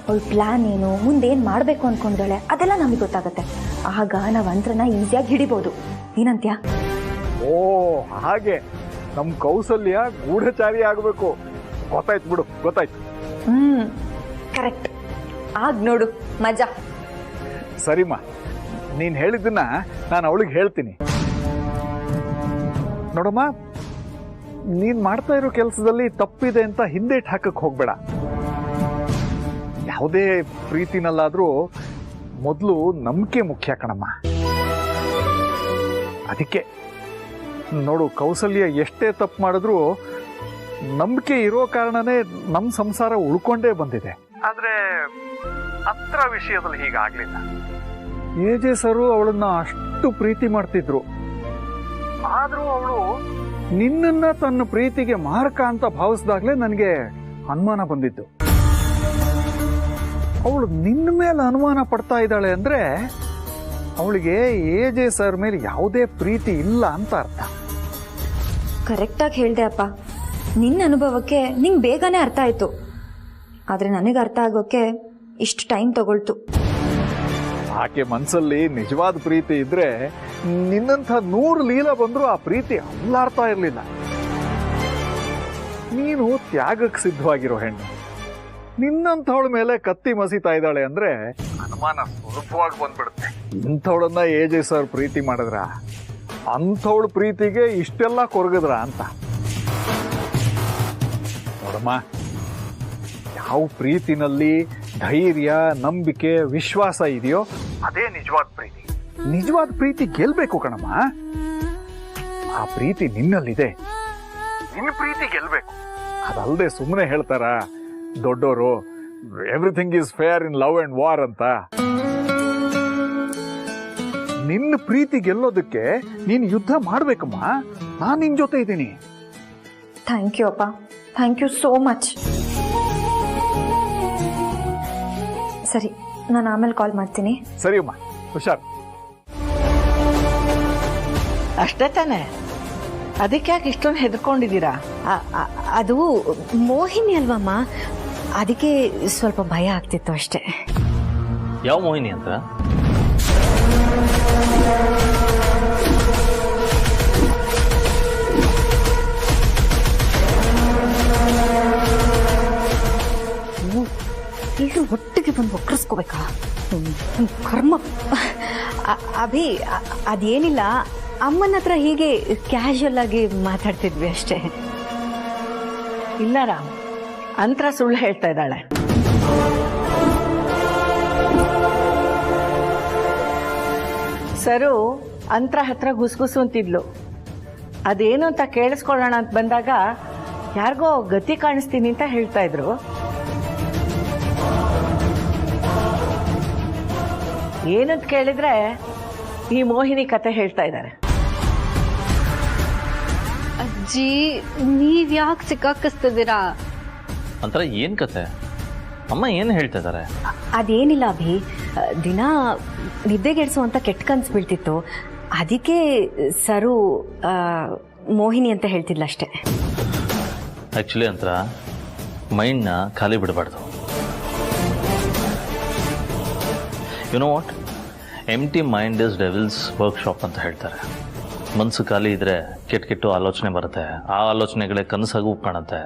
ಅವಳ ಪ್ಲ್ಯಾನ್ ಏನು, ಮುಂದೇನು ಮಾಡಬೇಕು ಅಂದ್ಕೊಂಡಾಳೆ ಅದೆಲ್ಲ ನಮಗೆ ಗೊತ್ತಾಗುತ್ತೆ. ಆಗ ನಾವು ಅಂತ್ರನ ಈಸಿಯಾಗಿ ಹಿಡಿಬೋದು. ಏನಂತ್ಯ? ಓ ಹಾಗೆ ನಮ್ಮ ಕೌಸಲ್ಯ ಗೂಢಚಾರಿ ಆಗಬೇಕು. ಗೊತ್ತಾಯ್ತು ಬಿಡು, ಗೊತ್ತಾಯ್ತು. ಕರೆಕ್ಟ್. ಆಗ ನೋಡು ಮಜಾ. ಸರಿಮಾ, ನೀನು ಹೇಳಿದ್ದನ್ನ ನಾನು ಅವಳಿಗೆ ಹೇಳ್ತೀನಿ. ನೋಡಮ್ಮ, ನೀನ್ ಮಾಡ್ತಾ ಇರೋ ಕೆಲಸದಲ್ಲಿ ತಪ್ಪಿದೆ ಅಂತ ಹಿಂದೇಟ್ ಹಾಕಕ್ ಹೋಗ್ಬೇಡ. ಯಾವುದೇ ಪ್ರೀತಿನಲ್ಲಾದ್ರೂ ಮೊದಲು ನಂಬಿಕೆ ಮುಖ್ಯ ಕಣಮ್ಮ. ಅದಕ್ಕೆ ನೋಡು, ಕೌಸಲ್ಯ ಎಷ್ಟೇ ತಪ್ಪು ಮಾಡಿದ್ರು ನಂಬಿಕೆ ಇರೋ ಕಾರಣನೇ ನಮ್ಮ ಸಂಸಾರ ಉಳ್ಕೊಂಡೇ ಬಂದಿದೆ. ಆದ್ರೆ ಅತ್ರ ವಿಷಯದಲ್ಲಿ ಹೀಗಾಗ್ಲಿಲ್ಲ. ಎಜೆ ಸರು ಅವಳನ್ನ ಅಷ್ಟು ಪ್ರೀತಿ ಮಾಡ್ತಿದ್ರು, ಆದ್ರೂ ಅವಳು ನಿನ್ನನ್ನ ತನ್ನ ಪ್ರೀತಿಗೆ ಮಾರಕ ಅಂತ ಭಾವಿಸಿದಾಗ್ಲೇ ನನಗೆ ಅನುಮಾನ ಬಂದಿದ್ದು. ಅವಳು ನಿನ್ನ ಮೇಲೆ ಅನುಮಾನ ಪಡ್ತಾ ಇದ್ದಾಳೆ ಅಂದ್ರೆ ಅವಳಿಗೆ ಎಜೆ ಸರ್ ಮೇಲೆ ಯಾವುದೇ ಪ್ರೀತಿ ಇಲ್ಲ ಅಂತ ಅರ್ಥ. ಕರೆಕ್ಟಾಗಿ ಹೇಳ್ದೆ ಅಪ್ಪ. ನಿನ್ನ ಅನುಭವಕ್ಕೆ ನಿಂಗೆ ಬೇಗನೆ ಅರ್ಥ ಆಯ್ತು, ಆದ್ರೆ ನನಗೆ ಅರ್ಥ ಆಗೋಕೆ ಇಷ್ಟು ಟೈಮ್ ತಗೊಳ್ತು. ಆಕೆ ಮನ್ಸಲ್ಲಿ ನಿಜವಾದ ಪ್ರೀತಿ ಇದ್ರೆ ನಿನ್ನಂಥ 100 ಲೀಲ ಬಂದ್ರು ಆ ಪ್ರೀತಿ ಅಲ್ಲಾಡ್ತಾ ಇರ್ಲಿಲ್ಲ. ನೀನು ತ್ಯಾಗಕ್ಕೆ ಸಿದ್ಧವಾಗಿರೋ ಹೆಣ್ಣು, ನಿನ್ನಂಥವಳ ಮೇಲೆ ಕತ್ತಿ ಮಸೀತಾ ಇದ್ದಾಳೆ ಅಂದ್ರೆ ಅನುಮಾನ ಸುಲಭವಾಗಿ ಬಂದ್ಬಿಡುತ್ತೆ. ಇಂಥವಳನ್ನ ಎಜೆ ಸರ್ ಪ್ರೀತಿ ಮಾಡಿದ್ರ ಅಂಥವಳ ಪ್ರೀತಿಗೆ ಇಷ್ಟೆಲ್ಲ ಕೊರಗದ್ರ ಅಂತ. ನೋಡಮ್ಮ, ಯಾವ ಪ್ರೀತಿನಲ್ಲಿ ಧೈರ್ಯ, ನಂಬಿಕೆ, ವಿಶ್ವಾಸ ಇದೆಯೋ ಅದೇ ನಿಜವಾದ ಪ್ರೀತಿ. ನಿಜವಾದ ಪ್ರೀತಿ ಗೆಲ್ಬೇಕು ಕಣಮ್ಮ. ಆ ಪ್ರೀತಿ ನಿನ್ನಲ್ಲಿದೆ, ನಿನ್ನ ಪ್ರೀತಿ ಗೆಲ್ಬೇಕು. ಅದಲ್ಲದೆ ಸುಮ್ಮನೆ ಹೇಳ್ತಾರ ದೊಡ್ಡೋರು, everything is fair in love and war ಅಂತ. ನಿನ್ನ ಪ್ರೀತಿ ಗೆಲ್ಲೋದಕ್ಕೆ ನೀನು ಯುದ್ಧ ಮಾಡ್ಬೇಕಮ್ಮ. ನಾನು ನಿನ್ ಜೊತೆ ಇದ್ದೀನಿ. ಥ್ಯಾಂಕ್ ಯು ಅಪ್ಪ, ಥ್ಯಾಂಕ್ ಯು ಸೋ ಮಚ್. ಸರಿ, ನಾನು ಆಮೇಲೆ ಕಾಲ್ ಮಾಡ್ತೀನಿ. ಸರಿ ಅಮ್ಮ, ಹುಷಾರ್. ಅಷ್ಟೇ ತಾನೆ? ಅದಕ್ಕೆ ಯಾಕೆ ಇಷ್ಟೊಂದು ಹೆದರ್ಕೊಂಡಿದ್ದೀರಾ? ಅದು ಮೋಹಿನಿ ಅಲ್ವಮ್ಮ, ಅದಕ್ಕೆ ಸ್ವಲ್ಪ ಭಯ ಆಗ್ತಿತ್ತು ಅಷ್ಟೇ. ಯಾವ ಮೋಹಿನಿ ಅಂತ? ಎಲ್ಲರೂ ಒಟ್ಟಿಗೆ ಬಂದು ಒಕ್ಕರಿಸ್ಕೋಬೇಕಾ? ಕರ್ಮ. ಅಭಿ, ಅದೇನಿಲ್ಲ, ಅಮ್ಮನ ಹತ್ರ ಹೀಗೆ ಕ್ಯಾಶುಯಲ್ ಆಗಿ ಮಾತಾಡ್ತಿದ್ವಿ ಅಷ್ಟೇ. ಇಲ್ಲ ರಾಮ್, ಅಂತರ ಸುಳ್ಳು ಹೇಳ್ತಾ ಇದ್ದಾಳೆ. ಸರು ಅಂತರ ಹತ್ರ ಗುಸ್ಗುಸು ಅಂತಿದ್ಲು. ಅದೇನು ಅಂತ ಕೇಳಿಸ್ಕೊಳ್ಳೋಣ ಅಂತ ಬಂದಾಗ ಯಾರಿಗೋ ಗತಿ ಕಾಣಿಸ್ತೀನಿ ಅಂತ ಹೇಳ್ತಾ ಇದ್ರು. ಏನಂತ ಕೇಳಿದ್ರೆ ಈ ಮೋಹಿನಿ ಕತೆ ಹೇಳ್ತಾ ಇದ್ದಾರೆ. ಅಜ್ಜಿ, ನೀವ್ ಯಾಕೆ ಸಿಕ್ಕಾಕಿಸ್ತಿದ್ದೀರಾ? ಅಂತರ ಏನ್ ಕತೆ? ಅಮ್ಮ ಏನು ಹೇಳ್ತಾ ಇದ್ದಾರೆ? ಅದೇನಿಲ್ಲ ಅಭಿ, ದಿನ ನಿದ್ದೆಗೆಡಿಸುವಂತ ಕೆಟ್ಟ ಕನ್ಸು ಬೀಳ್ತಿತ್ತು, ಅದಕ್ಕೆ ಸರು ಮೋಹಿನಿ ಅಂತ ಹೇಳ್ತಿದ್ಲಷ್ಟೇ. ಆಕ್ಚುಲಿ ಅಂತರ ಮೈಂಡ್ನ ಖಾಲಿ ಬಿಡಬಾರ್ದು. You know what, empty mind is devil's workshop ಅಂತ ಹೇಳ್ತಾರೆ. ಮನಸ್ಸು ಖಾಲಿ ಇದ್ರೆ ಕೆಟ್ಟ ಕೆಟ್ಟು ಆಲೋಚನೆ ಬರುತ್ತೆ. ಆ ಆಲೋಚನೆಗಳೇ ಕನಸಾಗೂ ಕಾಣುತ್ತೆ.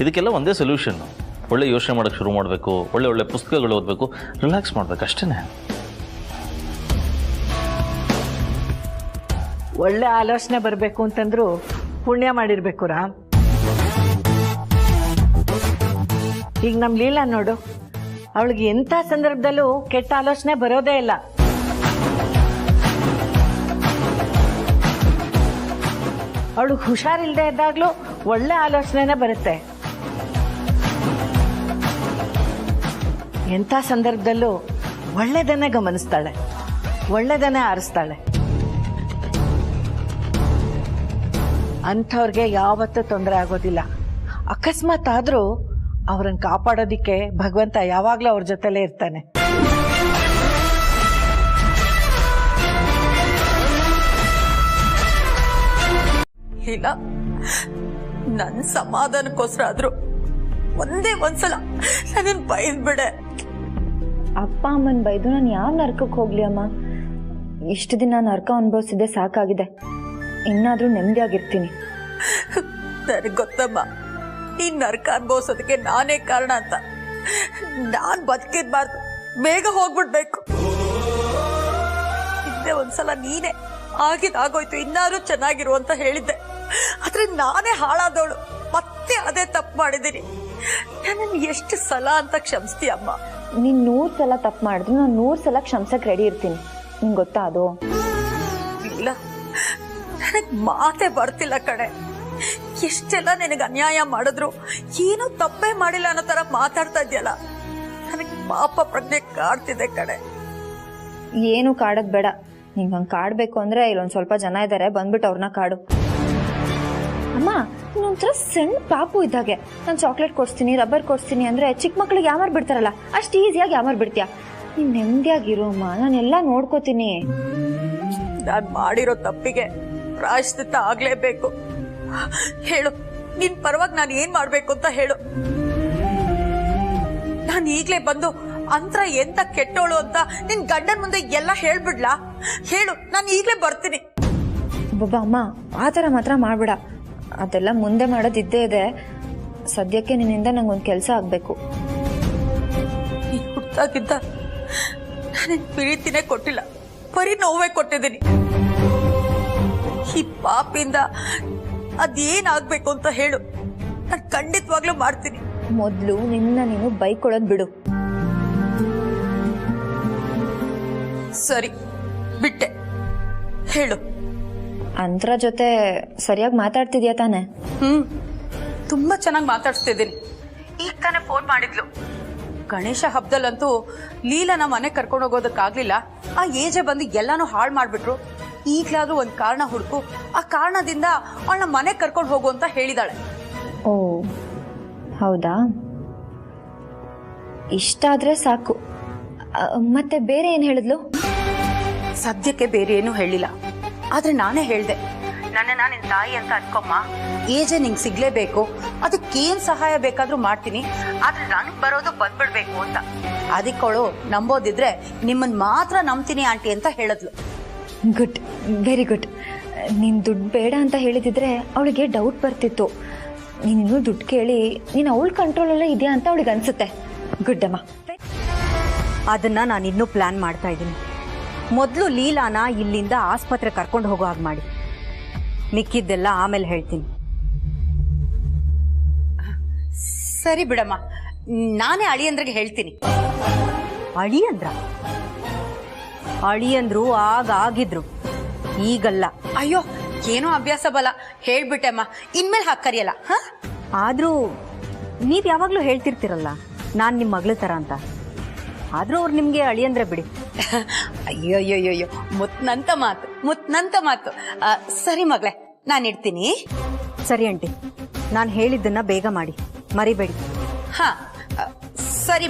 ಇದಕ್ಕೆಲ್ಲ ಒಂದೇ ಸೊಲ್ಯೂಷನ್. ಒಳ್ಳೆ ಯೋಚನೆ ಮಾಡೋಕ್ಕೆ ಶುರು ಮಾಡಬೇಕು, ಒಳ್ಳೆ ಒಳ್ಳೆ ಪುಸ್ತಕಗಳು ಓದಬೇಕು, ರಿಲ್ಯಾಕ್ಸ್ ಮಾಡಬೇಕು, ಅಷ್ಟೇ. ಒಳ್ಳೆ ಆಲೋಚನೆ ಬರಬೇಕು ಅಂತಂದ್ರು ಪುಣ್ಯ ಮಾಡಿರ್ಬೇಕು ರಾಮ್. ಈಗ ನಮ್ಮ ಲೀಲಾ ನೋಡು, ಅವಳಿಗೆ ಎಂಥ ಸಂದರ್ಭದಲ್ಲೂ ಕೆಟ್ಟ ಆಲೋಚನೆ ಬರೋದೇ ಇಲ್ಲ. ಅವಳು ಹುಷಾರಿಲ್ಲದೆ ಇದ್ದಾಗ್ಲೂ ಒಳ್ಳೆ ಆಲೋಚನೆನೇ ಬರುತ್ತೆ. ಎಂಥ ಸಂದರ್ಭದಲ್ಲೂ ಒಳ್ಳೆದನ್ನೇ ಗಮನಿಸ್ತಾಳೆ, ಒಳ್ಳೆದನ್ನೇ ಆರಿಸ್ತಾಳೆ. ಅಂಥವ್ರಿಗೆ ಯಾವತ್ತೂ ತೊಂದರೆ ಆಗೋದಿಲ್ಲ. ಅಕಸ್ಮಾತ್ ಆದರೂ ಅವ್ರನ್ನ ಕಾಪಾಡೋದಿಕ್ಕೆ ಭಗವಂತ ಯಾವಾಗಲೂ ಅವ್ರ ಜೊತೆಲೇ ಇರ್ತಾನೆ. ಇಲ್ಲ, ನನ್ನ ಸಮಾಧಾನಕ್ಕೋಸ್ಕರ ಆದ್ರೂ ಒಂದೇ ಒಂದ್ಸಲ ನನ್ನ ಬೈದ್ಬಿಡೆ. ಅಪ್ಪ ಅಮ್ಮನ ಬೈದು ನಾನು ಯಾವ ನರ್ಕಕ್ಕೆ ಹೋಗ್ಲಿ ಅಮ್ಮ? ಇಷ್ಟು ದಿನ ನರ್ಕ ಅನುಭವಿಸಿದ್ದೆ ಸಾಕಾಗಿದೆ. ಇನ್ನಾದ್ರೂ ನೆಮ್ಮದಿಯಾಗಿರ್ತೀನಿ. ನನಗೆ ಗೊತ್ತಮ್ಮ, ನೀನ್ ನರ್ಕ ಅನುಭವಿಸೋದಕ್ಕೆ ನಾನೇ ಕಾರಣ ಅಂತ. ನಾನ್ ಬದುಕಿದ್ಬಾರ್ದು, ಬೇಗ ಹೋಗ್ಬಿಡ್ಬೇಕು. ಹಿಂದೆ ಒಂದ್ಸಲ ನೀನೇ ಆಗಿದಾಗೋಯ್ತು, ಇನ್ನಾದ್ರೂ ಚೆನ್ನಾಗಿರು ಅಂತ ಹೇಳಿದ್ದೆ. ಆದ್ರೆ ನಾನೇ ಹಾಳಾದವಳು, ಮತ್ತೆ ಅದೇ ತಪ್ಪು ಮಾಡಿದ್ದೀನಿ. ನನ್ನನ್ನು ಎಷ್ಟು ಸಲ ಅಂತ ಕ್ಷಮಿಸ್ತೀಯಮ್ಮ? ನೀನ್ 100 ಸಲ ತಪ್ಪು ಮಾಡಿದ್ರು ನಾನು 100 ಸಲ ಕ್ಷಮಿಸಕ್ ರೆಡಿ ಇರ್ತೀನಿ. ನಿಂಗೆ ಗೊತ್ತಾ ಅದು? ಇಲ್ಲ, ನನಗ್ ಮಾತೇ ಬರ್ತಿಲ್ಲ ಕಣೆ. ಎಷ್ಟೆಲ್ಲ ನಿನಗೆ ಅನ್ಯಾಯ ಮಾಡಿದ್ರು ಏನೂ ತಪ್ಪೇ ಮಾಡಿಲ್ಲ ಅನ್ನೋ ತರ ಮಾತಾಡ್ತಾ ಇದೆಯಲ್ಲ, ನನಗ್ ಪಾಪ ಪ್ರಜ್ಞೆ ಕಾಡ್ತಿದೆ ಕಣೆ. ಏನು ಕಾಡೋದ್ ಬೇಡ. ನಿಂಗೆ ಹಂಗೆ ಕಾಡ್ಬೇಕು ಅಂದ್ರೆ ಇಲ್ಲೊಂದ್ ಸ್ವಲ್ಪ ಜನ ಇದ್ದಾರೆ, ಬಂದ್ಬಿಟ್ಟು ಅವ್ರನ್ನ ಕಾಡು. ಅಮ್ಮ, ಒಂಥರ ಸಣ್ಣ ಪಾಪು ಇದ್ದಾಗೆ. ನಾನು ಚಾಕ್ಲೇಟ್ ಕೊಡ್ಸ್ತೀನಿ, ರಬ್ಬರ್ ಕೊಡ್ಸ್ತೀನಿ ಅಂದ್ರೆ ಚಿಕ್ಕ ಮಕ್ಳಿಗೆ ಯಾಮಾರ್ ಬಿಡ್ತಾರಲ್ಲ, ಅಷ್ಟು ಈಸಿಯಾಗಿ ಯಾಮಾರ್ ಬಿಡ್ತೀಯ? ನೀನ್ ನೆಮ್ಮದಿಯಾಗಿರು ಅಮ್ಮ, ನಾನೆಲ್ಲ ನೋಡ್ಕೋತೀನಿ. ನಾನ್ ಮಾಡಿರೋ ತಪ್ಪಿಗೆ ಪ್ರಾಯಶ್ಚಿತ್ತ ಆಗ್ಲೇಬೇಕು. ಹೇಳು, ನಿನ್ ಪರವಾಗಿ ನಾನು ಏನ್ ಮಾಡ್ಬೇಕು ಅಂತ ಹೇಳು. ನಾನು ಈಗ್ಲೇ ಬಂದು ಅಂತರ ಎಂತ ಕೆಟ್ಟೋಳು ಅಂತ ನಿನ್ ಗಂಡನ್ ಮುಂದೆ ಎಲ್ಲ ಹೇಳ್ಬಿಡ್ಲಾ? ಹೇಳು, ನಾನು ಈಗ್ಲೇ ಬರ್ತೀನಿ. ಬಾಬಾ ಅಮ್ಮ, ಆ ಥರ ಮಾತ್ರ ಮಾಡ್ಬೇಡ. ಅದೆಲ್ಲ ಮುಂದೆ ಮಾಡೋದಿದ್ದೇ ಇದೆ. ಸದ್ಯಕ್ಕೆ ನಿನ್ನಿಂದ ನಂಗೊಂದು ಕೆಲಸ ಆಗ್ಬೇಕು. ನೀನ್ ಹುಟ್ಟಾಗಿದ್ದ ನಾನೇನ್ ಪ್ರೀತಿನೇ ಕೊಟ್ಟಿಲ್ಲ, ಬರೀ ನೋವೇ ಕೊಟ್ಟಿದ್ದೀನಿ. ಈ ಪಾಪಿಂದ ಅದೇನಾಗ್ಬೇಕು ಅಂತ ಹೇಳು, ನಾನು ಖಂಡಿತವಾಗ್ಲೂ ಮಾಡ್ತೀನಿ. ಮೊದಲು ನಿನ್ನ ನೀನು ಬೈಕೊಳ್ಳೋದು ಬಿಡು. ಸರಿ, ಬಿಟ್ಟೆ. ಹೇಳು. ಅಂತರ ಜೊತೆ ಸರಿಯಾಗಿ ಮಾತಾಡ್ತಿದ್ಯಾ ತಾನೆ? ತುಂಬಾ ಚೆನ್ನಾಗಿ ಮಾತಾಡ್ಸ್ತಿದ್ದೀನಿ. ಈಗ ತಾನೇ ಫೋನ್ ಮಾಡಿದ್ಲು. ಗಣೇಶ ಹಬ್ಬದಲ್ಲಂತೂ ಲೀಲನ ಮನೆ ಕರ್ಕೊಂಡು ಹೋಗೋದಕ್ಕಾಗ್ಲಿಲ್ಲ. ಆ ಏಜೆ ಬಂದು ಎಲ್ಲಾನು ಹಾಳು ಮಾಡ್ಬಿಟ್ರು. ಈಗ್ಲಾದ್ರೂ ಒಂದ್ ಕಾರಣ ಹುಡುಕು, ಆ ಕಾರಣದಿಂದ ಅವಳನ್ನ ಮನೆ ಕರ್ಕೊಂಡು ಹೋಗು ಅಂತ ಹೇಳಿದಾಳೆ. ಓ ಹೌದಾ? ಇಷ್ಟ ಆದ್ರೆ ಸಾಕು. ಮತ್ತೆ ಬೇರೆ ಏನ್ ಹೇಳಿದ್ಲು? ಸದ್ಯಕ್ಕೆ ಬೇರೆ ಏನೂ ಹೇಳಿಲ್ಲ. ಆದ್ರೆ ನಾನೇ ಹೇಳ್ದೆ, ನನ್ನ ನಿನ್ ತಾಯಿ ಅಂತ ಅನ್ಕೊಮ್ಮ, ಏಜೆ ನಿಂಗೆ ಸಿಗ್ಲೇಬೇಕು, ಅದಕ್ಕೇನ್ ಸಹಾಯ ಬೇಕಾದ್ರೂ ಮಾಡ್ತೀನಿ, ಆದ್ರೆ ನನಗ್ ಬರೋದು ಬಂದ್ಬಿಡ್ಬೇಕು ಅಂತ. ಅದಕ್ಕವಳು ನಂಬೋದಿದ್ರೆ ನಿಮ್ಮನ್ ಮಾತ್ರ ನಂಬ್ತೀನಿ ಆಂಟಿ ಅಂತ ಹೇಳಿದ್ಲು. Good, very good. ನೀನ್ ದುಡ್ಡು ಬೇಡ ಅಂತ ಹೇಳಿದಿದ್ರೆ ಅವಳಿಗೆ ಡೌಟ್ ಬರ್ತಿತ್ತು. ನೀನು ದುಡ್ಡು ಕೇಳಿ ನೀನು ಅವಳ ಕಂಟ್ರೋಲಲ್ಲೇ ಇದೆಯಾ ಅಂತ ಅವಳಿಗೆ ಅನ್ಸುತ್ತೆ. ಗುಡ್ ಅಮ್ಮ. ಅದನ್ನ ನಾನು ಇನ್ನೂ ಪ್ಲಾನ್ ಮಾಡ್ತಾ ಇದ್ದೀನಿ. ಮೊದಲು ಲೀಲಾನ ಇಲ್ಲಿಂದ ಆಸ್ಪತ್ರೆ ಕರ್ಕೊಂಡು ಹೋಗೋ ಹಾಗೆ ಮಾಡಿ, ಮಿಕ್ಕಿದ್ದೆಲ್ಲ ಆಮೇಲೆ ಹೇಳ್ತೀನಿ. ಸರಿ ಬಿಡಮ್ಮ, ನಾನೇ ಅಳಿಯಂದ್ರಿಗೆ ಹೇಳ್ತೀನಿ. ಅಳಿಯಂದ್ರು ಆಗಿದ್ರು, ಈಗಲ್ಲ. ಅಯ್ಯೋ, ಏನೋ ಅಭ್ಯಾಸ ಬಲ ಹೇಳ್ಬಿಟ್ಟೆಮ್ಮ, ಇನ್ಮೇಲೆ ಹಾಕರಿಯಲ್ಲ. ಆದ್ರೂ ನೀವ್ ಯಾವಾಗ್ಲೂ ಹೇಳ್ತಿರ್ತಿರಲ್ಲ ನಾನ್ ನಿಮ್ ಮಗಳ ತರ ಅಂತ. ಆದ್ರೂ ಅವ್ರು ನಿಮ್ಗೆ ಅಳಿಯಂದ್ರೆ ಬಿಡಿ. ಅಯ್ಯೋಯ್ಯೋಯ್ಯೋ, ಮುತ್ನಂತ ಮಾತು. ಸರಿ ಮಗಳೇ, ನಾನು ಇಡ್ತೀನಿ. ಸರಿ ಆಂಟಿ, ನಾನು ಹೇಳಿದ್ದನ್ನ ಬೇಗ ಮಾಡಿ, ಮರಿಬೇಡಿ. ಹಾ ಸರಿ.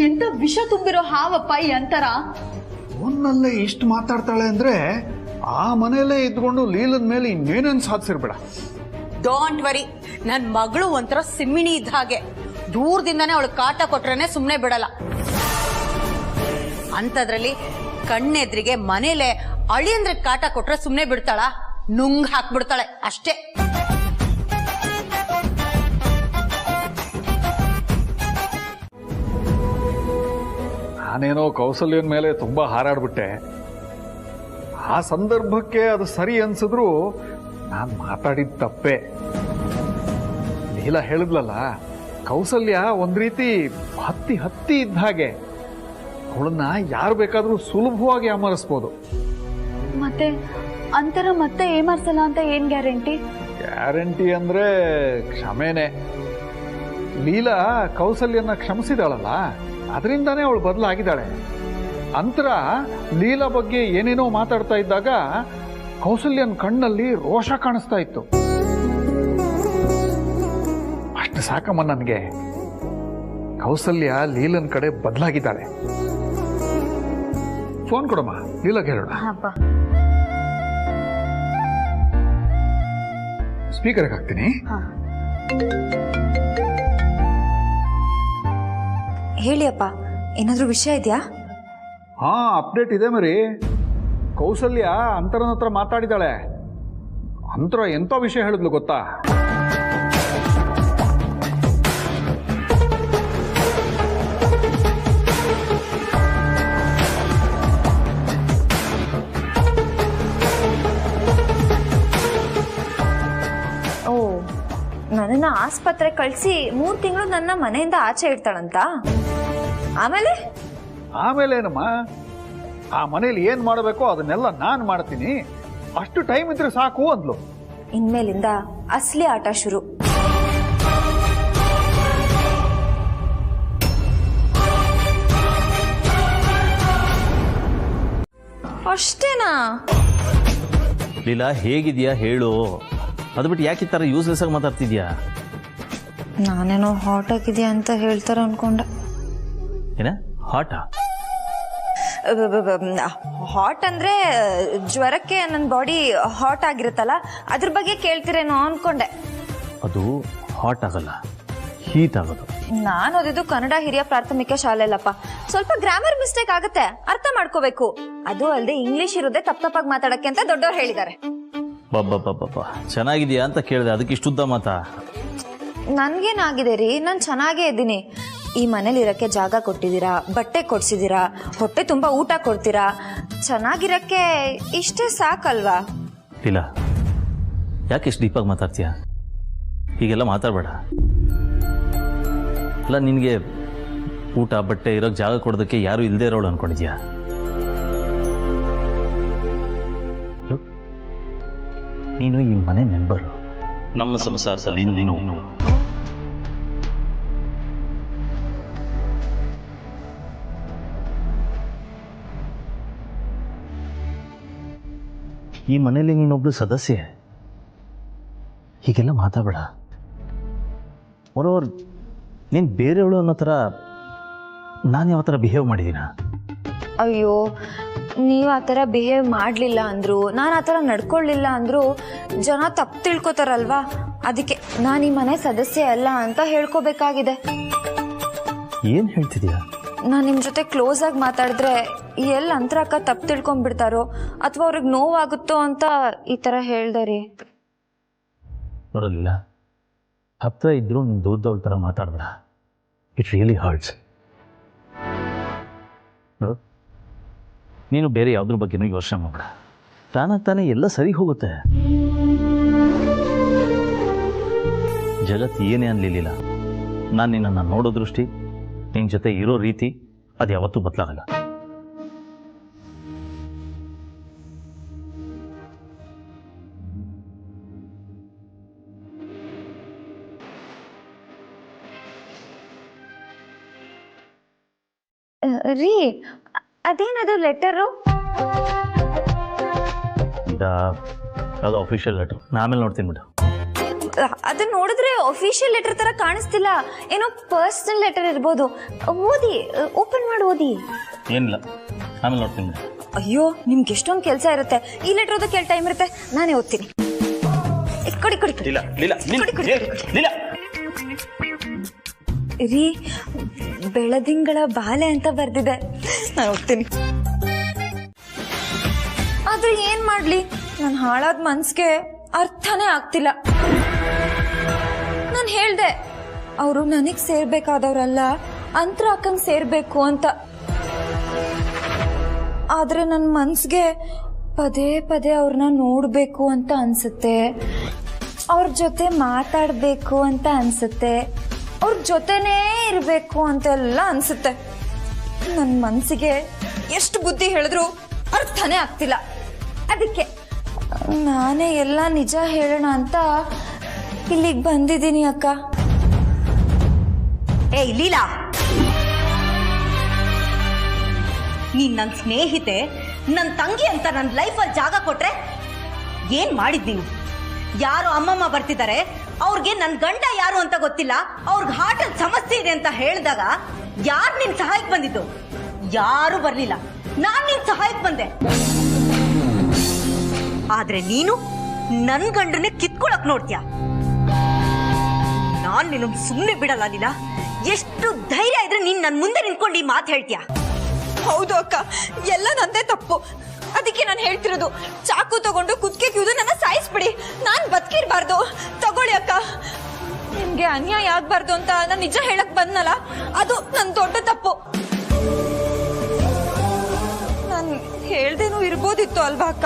ಎಂತ ವಿಷ ತುಂಬಿರೋ ಹಾವಪ್ಪ ಈ ಅಂತರ. ಫೋನ್ನಲ್ಲೇ ಇಷ್ಟು ಮಾತಾಡ್ತಾಳೆ ಅಂದ್ರೆ ಆ ಮನೆಯಲ್ಲೇ ಇದ್ಕೊಂಡು ಲೀಲದ ಮೇಲೆ ಇನ್ನೇನೇನು ಸಾಧಿಸಿರ್ಬೇಡ. ಡೋಂಟ್ ವರಿ, ನನ್ ಮಗಳು ಒಂಥರ ಸಿಮ್ಮಿಣಿ ಇದ್ದ ಹಾಗೆ. ದೂರದಿಂದಾನೇ ಅವಳು ಕಾಟ ಕೊಟ್ರೇನೆ ಸುಮ್ನೆ ಬಿಡಲ್ಲ. ಅಂತದ್ರಲ್ಲಿ ಕಣ್ಣೆದ್ರಿಗೆ ಮನೇಲೆ ಅಳಿಯಂದ್ರೆ ಕಾಟ ಕೊಟ್ರೆ ಸುಮ್ನೆ ಬಿಡ್ತಾಳ? ನುಂಗ್ ಹಾಕ್ಬಿಡ್ತಾಳೆ ಅಷ್ಟೇ. ನಾನೇನೋ ಕೌಸಲ್ಯನ ಮೇಲೆ ತುಂಬಾ ಹಾರಾಡ್ಬಿಟ್ಟೆ. ಆ ಸಂದರ್ಭಕ್ಕೆ ಅದು ಸರಿ ಅನ್ಸಿದ್ರು ನಾನು ಮಾತಾಡಿದ ತಪ್ಪೆ. ಲೀಲಾ ಹೇಳಿದ್ಲಲ್ಲ, ಕೌಸಲ್ಯ ಒಂದ್ ರೀತಿ ಹತ್ತಿ ಇದ್ದ ಹಾಗೆ. ಅವಳನ್ನ ಯಾರು ಬೇಕಾದ್ರೂ ಸುಲಭವಾಗಿ ಅಮರಿಸ್ಬೋದು. ಮತ್ತೆ ಅಂತರ ಮತ್ತೆ ಏಮರ್ಸಲ್ಲ ಅಂತ ಏನ್ ಗ್ಯಾರಂಟಿ? ಗ್ಯಾರಂಟಿ ಅಂದ್ರೆ ಕ್ಷಮೆನೆ. ಲೀಲಾ ಕೌಸಲ್ಯನ ಕ್ಷಮಿಸಿದಾಳಲ್ಲ, ಅದರಿಂದಾನೇ ಅವಳು ಬದಲಾಗಿದ್ದಾಳೆ. ಅಂತರ ಲೀಲಾ ಬಗ್ಗೆ ಏನೇನೋ ಮಾತಾಡ್ತಾ ಇದ್ದಾಗ ಕೌಸಲ್ಯನ ಕಣ್ಣಲ್ಲಿ ರೋಷ ಕಾಣಿಸ್ತಾ ಇತ್ತು. ಅಷ್ಟು ಸಾಕಮ್ಮ ನನಗೆ. ಕೌಸಲ್ಯ ಲೀಲನ್ ಕಡೆ ಬದಲಾಗಿದ್ದಾಳೆ. ಫೋನ್ ಕೊಡಮ್ಮ, ಲೀಲಾಗೆ ಹೇಳೋಣ. ಸ್ಪೀಕರ್ಗೆ ಹಾಕ್ತೀನಿ. ಹೇಳಿ ಅಪ್ಪ, ಏನಾದರೂ ವಿಷಯ ಇದೆಯಾ? ಹಾ, ಅಪ್ಡೇಟ್ ಇದೆ ಮರಿ. ಕೌಸಲ್ಯ ಅಂತರನ ಹತ್ರ ಮಾತಾಡಿದಾಳೆ. ಅಂತರ ಎಂಥ ವಿಷಯ ಹೇಳಿದ್ಲು ಗೊತ್ತಾ? ಓ, ನನ್ನನ್ನ ಆಸ್ಪತ್ರೆ ಕಳಿಸಿ 3 ತಿಂಗಳು ನನ್ನ ಮನೆಯಿಂದ ಆಚೆ ಇಡ್ತಾಳಂತ. ಆಮೇಲೇನಮ್ಮ, ಆ ಮನೇಲಿ ಏನ್ ಮಾಡಬೇಕೋ ಅದನ್ನೆಲ್ಲ ನಾನು ಮಾಡ್ತೀನಿ, ಅಷ್ಟು ಟೈಮ್ ಇದ್ರೆ ಸಾಕು ಅಂದ್ಲು. ಇನ್ಮೇಲಿಂದ ಅಸಲಿ ಆಟ ಶುರು. ಅಷ್ಟೇನಾ? ಲೀಲಾ, ಹೇಗಿದ್ಯಾ ಹೇಳು. ಅದು ಬಿಟ್ಟು ಯಾಕೆ ಈ ಥರ ಯೂಸ್ಲೆಸ್ ಆಗಿ ಮಾತಾಡ್ತಿದ್ಯಾ? ನಾನೇನೋ ಹಾಟ್ ಆಗಿದೆಯಾ ಅಂತ ಹೇಳ್ತಾರ ಅನ್ಕೊಂಡೆ. ಏನ ಹಾಟಾ? ಹಾಟ್ ಅಂದ್ರೆ ಜ್ವರಕ್ಕೆ ನನ್ನ ಬಾಡಿ ಹಾಟ್ ಆಗಿರುತ್ತಲ್ಲ, ಅದ್ರ ಬಗ್ಗೆ ಕೇಳ್ತಿರೇನೋ ಅನ್ಕೊಂಡೆ. ಅದು ಹಾಟ್ ಆಗಲ್ಲ, ಹೀಟ್ ಆಗೋದು. ನಾನು ಓದಿದ್ದು ಕನ್ನಡ ಹಿರಿಯ ಪ್ರಾಥಮಿಕ ಶಾಲೆಯಲ್ಲಪ್ಪ. ಸ್ವಲ್ಪ ಗ್ರಾಮರ್ ಮಿಸ್ಟೇಕ್ ಆಗುತ್ತೆ, ಅರ್ಥ ಮಾಡ್ಕೋಬೇಕು. ಅದು ಅಲ್ಲದೆ ಇಂಗ್ಲಿಷ್ ಇರೋದೇ ತಪ್ಪಾಗಿ ಮಾತಾಡಕ್ಕೆ ಅಂತ ದೊಡ್ಡವ್ರು ಹೇಳಿದ್ದಾರೆ. ಬಾಬಾ, ಚೆನ್ನಾಗಿದ್ಯಾ ಅಂತ ಕೇಳಿದೆ, ಅದಕ್ಕೆ ಇಷ್ಟುದ್ದ ಮಾತಾ? ನನ್ಗೇನಾಗಿದೆ ರೀ, ನಾನು ಚೆನ್ನಾಗೇ ಇದ್ದೀನಿ. ಈ ಮನೇಲಿ ಇರಕ್ಕೆ ಜಾಗ ಕೊಟ್ಟಿದ್ದೀರಾ, ಬಟ್ಟೆ ಕೊಡ್ಸಿದ್ದೀರಾ, ಹೊಟ್ಟೆ ತುಂಬ ಊಟ ಕೊಡ್ತೀರಾ. ಚೆನ್ನಾಗಿರಕ್ಕೆ ಇಷ್ಟೇ ಸಾಕಲ್ವಾ? ಇಲ್ಲ, ಯಾಕೆ ಇಷ್ಟು ಡೀಪಾಗಿ ಮಾತಾಡ್ತೀಯಾ? ಹೀಗೆಲ್ಲ ಮಾತಾಡಬೇಡ. ಅಲ್ಲ, ನಿನಗೆ ಊಟ ಬಟ್ಟೆ ಇರೋಕ್ಕೆ ಜಾಗ ಕೊಡೋದಕ್ಕೆ ಯಾರು ಇಲ್ಲದೆ ಇರೋಳು ಅನ್ಕೊಂಡಿದ್ಯಾ? ನೀನು ಈ ಮನೆ ಮೆಂಬರು. ನಮ್ಮ ಸಂಸಾರದಲ್ಲಿ ನೀನು ಈ ಮನೇಲಿ ನೀನೊಬ್ಳು ಸದಸ್ಯೆ. ಹೀಗೆಲ್ಲ ಮಾತಾಡಬೇಡ. ಮೊರೋವರ್, ನೀನು ಬೇರೆಯವಳು ಅನ್ನೋ ಥರ ನಾನು ಯಾವ ಥರ ಬಿಹೇವ್ ಮಾಡಿದ್ದೀನ? ಅಯ್ಯೋ, ನೀವು ಆ ಥರ ಬಿಹೇವ್ ಮಾಡಲಿಲ್ಲ ಅಂದರು, ನಾನು ಆ ಥರ ನಡ್ಕೊಳ್ಳಿಲ್ಲ ಅಂದರು ಜನ ತಪ್ಪು ತಿಳ್ಕೊತಾರಲ್ವಾ? ಅದಕ್ಕೆ ನಾನು ಈ ಮನೆ ಸದಸ್ಯೆ ಅಲ್ಲ ಅಂತ ಹೇಳ್ಕೋಬೇಕಾಗಿದೆ. ಏನು ಹೇಳ್ತಿದ್ಯಾ? ನಾನು ನಿಮ್ಮ ಜೊತೆ ಕ್ಲೋಸ್ ಆಗಿ ಮಾತಾಡಿದ್ರೆ ಎಲ್ಲಿ ಅಂತರಕ್ಕ ತಪ್ಪು ತಿಳ್ಕೊಂಡ್ಬಿಡ್ತಾರೋ ಅಥವಾ ಅವ್ರಿಗೆ ನೋವಾಗುತ್ತೋ ಅಂತ ಈ ಥರ ಹೇಳ್ದೆ ರೀ. ನೋಡಲಿಲ್ಲ, ಹತ್ತಿರ ಇದ್ರೂ ನೀನು ದೂರದವ್ರ ಥರ ಮಾತಾಡಬೇಡ. It really hurts. ನೀನು ಬೇರೆ ಯಾವುದ್ರ ಬಗ್ಗೆನೂ ಯೋಚನೆ ಮಾಡಬೇಡ. ತಾನೇ ಎಲ್ಲ ಸರಿ ಹೋಗುತ್ತೆ. ಜಗತ್ತು ಏನೇ ಅನ್ಲಿಲ್ಲ, ನಾನು ನಿನ್ನನ್ನು ನೋಡೋ ದೃಷ್ಟಿ, ನಿನ್ನ ಜೊತೆ ಇರೋ ರೀತಿ ಅದು ಯಾವತ್ತೂ ಬದಲಾಗಲ್ಲ. ರೀ, ಅದೇನದು ಲೆಟರು? ಅದು ಅಫಿಷಿಯಲ್ ಲೆಟರ್. ನಾನು ಆಮೇಲೆ ನೋಡ್ತೀನಿ ಬಿಡು. ಅದನ್ನ ನೋಡಿದ್ರೆ ಅಫಿಷಿಯಲ್ ಲೆಟರ್ ತರ ಕಾಣಿಸ್ತಿಲ್ಲ, ಏನೋ ಪರ್ಸನಲ್ ಲೆಟರ್ ಇರ್ಬೋದು. ಓದಿ, ಓಪನ್ ಮಾಡಿ ಓದಿ. ಏನಿಲ್ಲ, ಆಮೇಲೆ ನೋಡ್ತೀನಿ. ಅಯ್ಯೋ, ನಿಮ್ಗೆ ಎಷ್ಟೊಂದು ಕೆಲಸ ಇರುತ್ತೆ. ಈ ಲೆಟರ್ ಓದಕ್ಕೆ ಟೈಮ್ ಇರುತ್ತೆ, ನಾನೇ ಓದ್ತೀನಿ. ಕೊಡಿ ಕೊಡಿ ರೀ, ಬೆಳದಿಂಗಳ ಬಾಲೆ ಅಂತ ಬರ್ದಿದೆ, ನಾನು ಓದ್ತೀನಿ. ಆದ್ರೆ ಏನ್ ಮಾಡ್ಲಿ, ನಾನು ಹಾಳಾದ ಮನ್ಸಿಗೆ ಅರ್ಥನೇ ಆಗ್ತಿಲ್ಲ. ನಾನು ಹೇಳ್ದೆ, ಅವರು ನನಗ್ ಸೇರ್ಬೇಕಾದವ್ರಲ್ಲ, ಅಂತರ ಅಕ್ಕಂಗ್ ಸೇರ್ಬೇಕು ಅಂತ. ಆದ್ರೆ ನನ್ನ ಮನ್ಸಿಗೆ ಪದೇ ಪದೇ ಅವ್ರನ್ನ ನೋಡ್ಬೇಕು ಅಂತ ಅನ್ಸುತ್ತೆ, ಅವ್ರ ಜೊತೆ ಮಾತಾಡ್ಬೇಕು ಅಂತ ಅನ್ಸುತ್ತೆ, ಅವ್ರ ಜೊತೆನೇ ಇರಬೇಕು ಅಂತೆಲ್ಲ ಅನ್ಸುತ್ತೆ. ನನ್ನ ಮನ್ಸಿಗೆ ಎಷ್ಟು ಬುದ್ಧಿ ಹೇಳಿದ್ರು ಅರ್ಥನೇ ಆಗ್ತಿಲ್ಲ. ಅದಕ್ಕೆ ನಾನೇ ಎಲ್ಲ ನಿಜ ಹೇಳೋಣ ಅಂತ ಇಲ್ಲಿಗೆ ಬಂದಿದ್ದೀನಿ ಅಕ್ಕ. ಏಯ್ ಲೀಲಾ, ನೀನ್ ನನ್ನ ಸ್ನೇಹಿತೆ, ನನ್ನ ತಂಗಿ ಅಂತ ನನ್ನ ಲೈಫಲ್ಲಿ ಜಾಗ ಕೊಟ್ರೆ ಏನ್ ಮಾಡಿದ್ ನೀನು? ಯಾರು ಅಮ್ಮಮ್ಮ ಬರ್ತಿದ್ದಾರೆ, ಅವ್ರಿಗೆ ನನ್ನ ಗಂಡ ಯಾರು ಅಂತ ಗೊತ್ತಿಲ್ಲ, ಅವ್ರಿಗೆ ಹಾರ್ಟಲ್ಲಿ ಸಮಸ್ಯೆ ಇದೆ ಅಂತ ಹೇಳಿದಾಗ ಯಾರು ನಿನ್ ಸಹಾಯಕ್ಕೆ ಬಂದಿದ್ದು? ಯಾರು ಬರ್ಲಿಲ್ಲ, ನಾನ್ ನಿನ್ ಸಹಾಯಕ್ಕೆ ಬಂದೆ. ಆದ್ರೆ ನೀನು ನನ್ ಗಂಡನ್ನೇ ಕಿತ್ಕೊಳಕ್ ನೋಡ್ತೀಯ. ನಾನ್ ನಿನ್ನ ಸುಮ್ಮನೆ ಬಿಡಲ್ಲ ಲೀಲಾ. ಎಷ್ಟು ಧೈರ್ಯ ಇದ್ರೆ ನೀನ್ ನನ್ ಮುಂದೆ ನಿಂತ್ಕೊಂಡು ಈ ಮಾತು ಹೇಳ್ತೀಯ? ಹೌದು ಅಕ್ಕ, ಎಲ್ಲ ನಂದೇ ತಪ್ಪು. ಅದಕ್ಕೆ ನಾನು ಹೇಳ್ತಿರೋದು, ಚಾಕು ತಗೊಂಡು ಕುತ್ತಿಗೆ ಕಿವುದು ನನ್ನ ಸಾಯಿಸ್ಬಿಡಿ, ನಾನು ಬದುಕಿರ್ಬಾರ್ದು. ತಗೊಳ್ಳಿ ಅಕ್ಕ, ನಿಮ್ಗೆ ಅನ್ಯಾಯ ಆಗ್ಬಾರ್ದು ಅಂತ ನಾನು ನಿಜ ಹೇಳಕ್ ಬಂದ್ನಲ್ಲ, ಅದು ನನ್ನ ದೊಡ್ಡ ತಪ್ಪು. ನಾನು ಹೇಳ್ದೇನೂ ಇರ್ಬೋದಿತ್ತು ಅಲ್ವಾ ಅಕ್ಕ?